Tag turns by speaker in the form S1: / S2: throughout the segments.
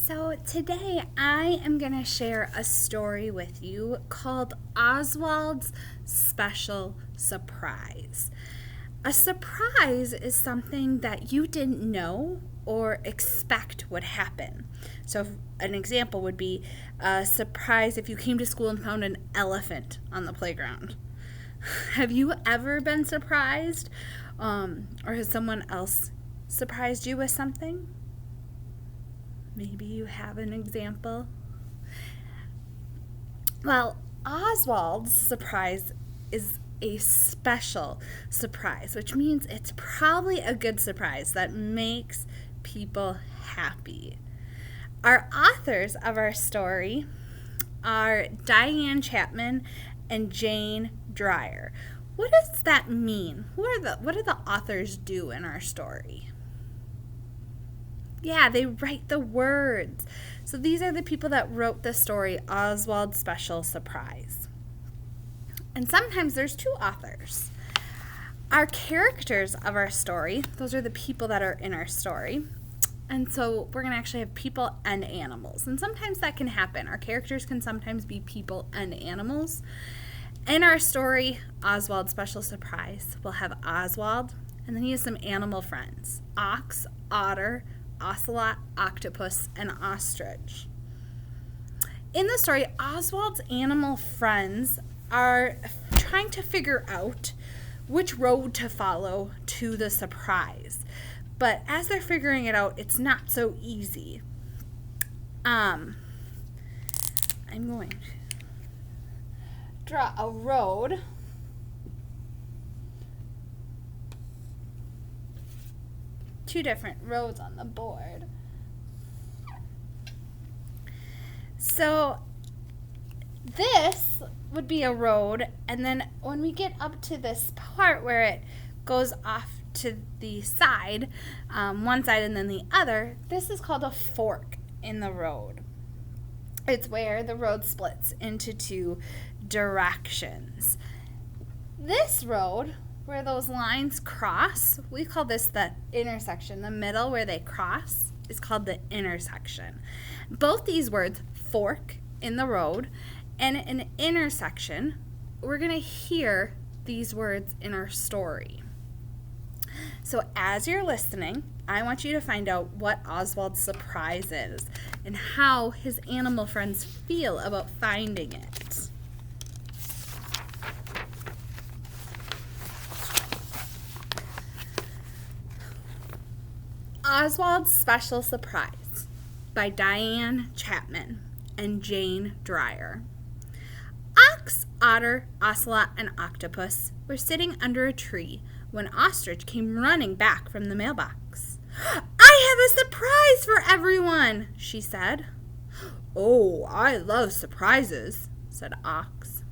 S1: So today I am going to share a story with you called Oswald's Special Surprise. A surprise is something that you didn't know or expect would happen. So an example would be a surprise if you came to school and found an elephant on the playground. Have you ever been surprised? Or has someone else surprised you with something? Maybe you have an example. Well, Oswald's surprise is a special surprise, which means it's probably a good surprise that makes people happy. Our authors of our story are Diane Chapman and Jane Dreyer. What does that mean? What do the authors do in our story? Yeah, they write the words. So these are the people that wrote the story, Oswald's Special Surprise. And sometimes there's two authors. Our characters of our story, those are the people that are in our story. And so we're going to actually have people and animals. And sometimes that can happen. Our characters can sometimes be people and animals. In our story, Oswald's Special Surprise, we'll have Oswald, and then he has some animal friends, ox, otter, ocelot, octopus, and ostrich. In the story, Oswald's animal friends are trying to figure out which road to follow to the surprise. But as they're figuring it out, it's not so easy. I'm going to draw a road. Two different roads on the board. So this would be a road, and then when we get up to this part where it goes off to the side, one side and then the other, this is called a fork in the road. It's where the road splits into two directions. This road, where those lines cross, we call this the intersection. The middle where they cross is called the intersection. Both these words, fork in the road and an intersection, we're going to hear these words in our story. So as you're listening, I want you to find out what Oswald's surprise is and how his animal friends feel about finding it. Oswald's Special Surprise by Diane Chapman and Jane Dreyer. Ox, otter, ocelot, and octopus were sitting under a tree when Ostrich came running back from the mailbox. "I have a surprise for everyone," she said. "Oh, I love surprises," said Ox.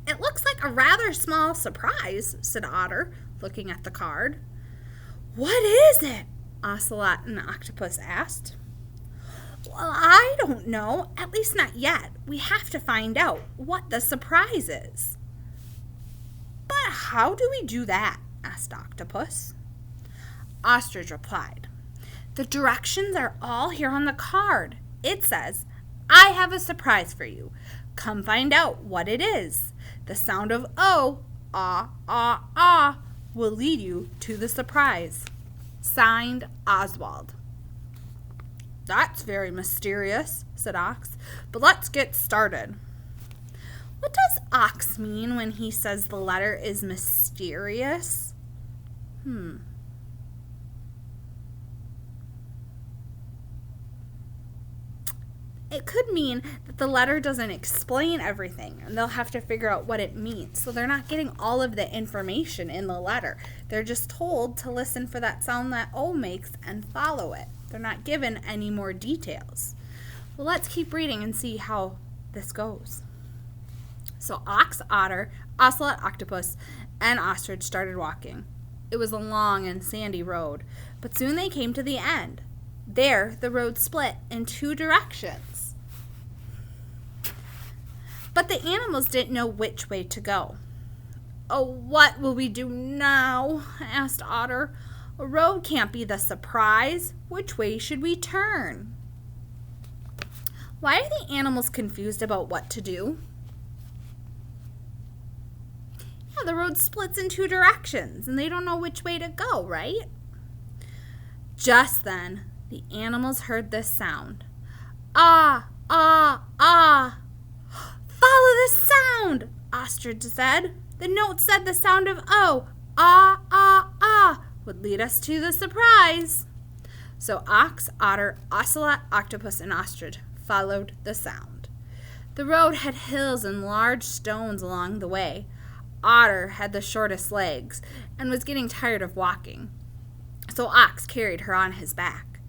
S1: "It looks like a rather small surprise," said Otter, looking at the card. "What is it?" Ocelot and Octopus asked. "Well, I don't know, at least not yet. We have to find out what the surprise is." "But how do we do that?" asked Octopus. Ostrich replied, "The directions are all here on the card. It says, 'I have a surprise for you. Come find out what it is. The sound of O, ah, ah, ah, will lead you to the surprise.' Signed, Oswald." "That's very mysterious," said Ox, "but let's get started." What does Ox mean when he says the letter is mysterious? It could mean that the letter doesn't explain everything and they'll have to figure out what it means. So they're not getting all of the information in the letter. They're just told to listen for that sound that O makes and follow it. They're not given any more details. Well, let's keep reading and see how this goes. So Ox, Otter, Ocelot, Octopus, and Ostrich started walking. It was a long and sandy road, but soon they came to the end. There, the road split in two directions. But the animals didn't know which way to go. "Oh, what will we do now?" asked Otter. "A road can't be the surprise. Which way should we turn?" Why are the animals confused about what to do? Yeah, the road splits in two directions, and they don't know which way to go, right? Just then, the animals heard this sound. Ah, ah, ah. Follow the sound, Ostrich said. The note said the sound of O, ah, ah, ah, would lead us to the surprise. So Ox, Otter, Ocelot, Octopus, and Ostrich followed the sound. The road had hills and large stones along the way. Otter had the shortest legs and was getting tired of walking, so Ox carried her on his back.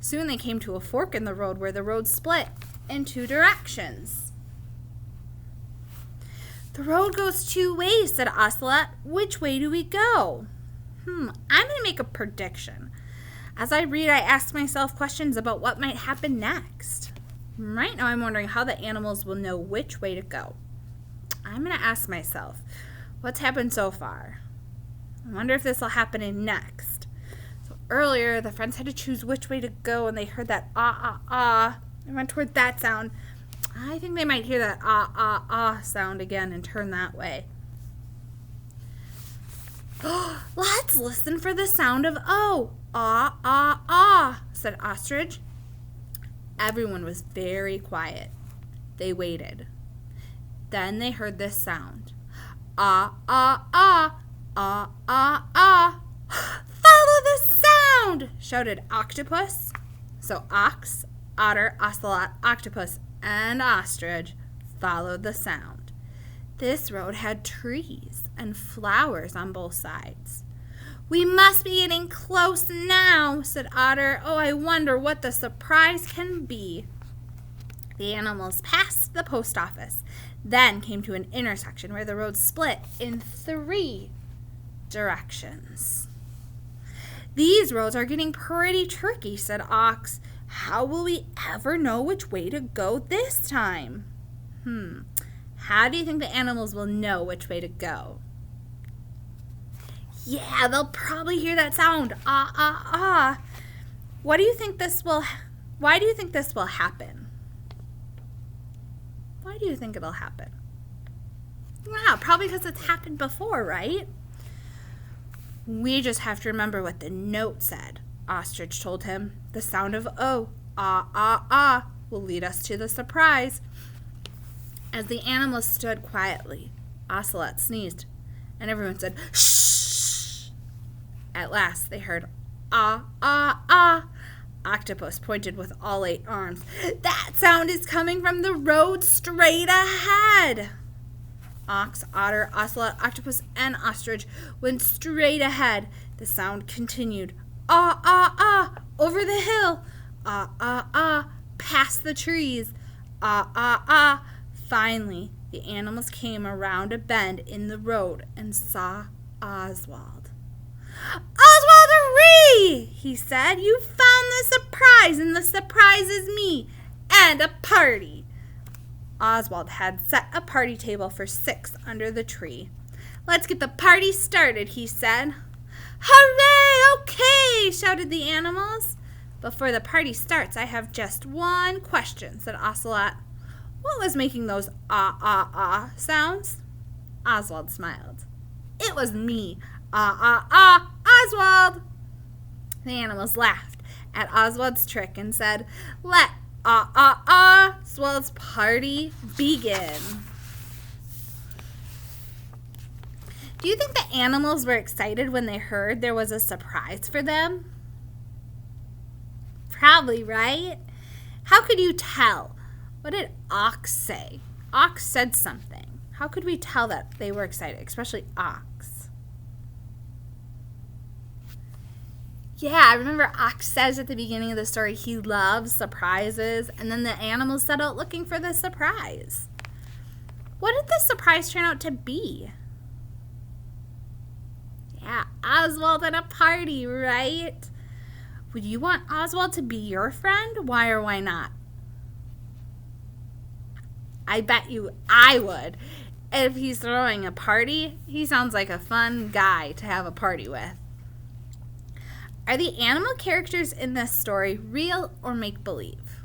S1: Soon they came to a fork in the road where the road split in two directions. The road goes two ways, said Ocelot. Which way do we go? I'm going to make a prediction. As I read, I ask myself questions about what might happen next. Right now I'm wondering how the animals will know which way to go. I'm going to ask myself, what's happened so far? I wonder if this will happen next. So earlier, the friends had to choose which way to go, and they heard that ah, ah, ah. They went toward that sound. I think they might hear that ah, ah, ah sound again and turn that way. Let's listen for the sound of O. Ah, ah, ah, said Ostrich. Everyone was very quiet. They waited. Then they heard this sound. Ah, ah, ah, ah, ah, ah. Follow the sound, shouted Octopus. So Ox, Otter, Ocelot, Octopus, and Ostrich followed the sound. This road had trees and flowers on both sides. We must be getting close now, said Otter. Oh, I wonder what the surprise can be. The animals passed the post office, then came to an intersection where the road split in three directions. These roads are getting pretty tricky, said Ox. How will we ever know which way to go this time? How do you think the animals will know which way to go? Yeah, they'll probably hear that sound. Ah, ah, ah. Why do you think this will happen? Why do you think it'll happen? Wow, probably because it's happened before, right? We just have to remember what the note said, Ostrich told him. The sound of O, ah, ah, ah, will lead us to the surprise. As the animals stood quietly, Ocelot sneezed, and everyone said, shh. At last they heard, ah, ah, ah. Octopus pointed with all 8 arms. That sound is coming from the road straight ahead. Ox, Otter, Ocelot, Octopus, and Ostrich went straight ahead. The sound continued. Ah, ah, ah, over the hill. Ah, ah, ah, past the trees. Ah, ah, ah. Finally, the animals came around a bend in the road and saw Oswald. Oswald, hooray! He said. You found the surprise, and the surprise is me, and a party. Oswald had set a party table for 6 under the tree. Let's get the party started, he said. Hooray! Okay, shouted the animals. Before the party starts, I have just one question, said Ocelot. What was making those ah, ah, ah sounds? Oswald smiled. It was me. Ah, ah, ah, Oswald! The animals laughed at Oswald's trick and said, Let ah, ah, Oswald's party begin. Do you think the animals were excited when they heard there was a surprise for them? Probably, right? How could you tell? What did Ox say? Ox said something. How could we tell that they were excited, especially Ox? Yeah, I remember Ox says at the beginning of the story he loves surprises, and then the animals set out looking for the surprise. What did the surprise turn out to be? Yeah, Oswald at a party, right? Would you want Oswald to be your friend? Why or why not? I bet you I would. If he's throwing a party, he sounds like a fun guy to have a party with. Are the animal characters in this story real or make-believe?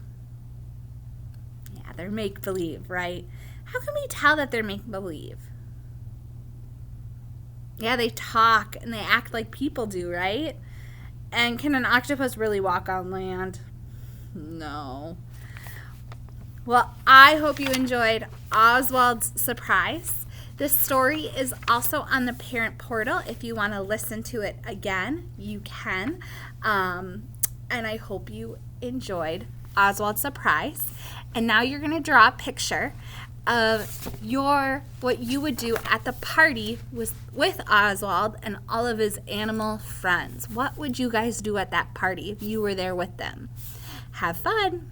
S1: they're make-believe, right? How can we tell that they're make-believe? Yeah, they talk and they act like people do, right? And can an octopus really walk on land? No. Well, I hope you enjoyed Oswald's surprise. This story is also on the parent portal. If you want to listen to it again, you can. And I hope you enjoyed Oswald's surprise. And now you're going to draw a picture of what you would do at the party with Oswald and all of his animal friends. What would you guys do at that party if you were there with them? Have fun!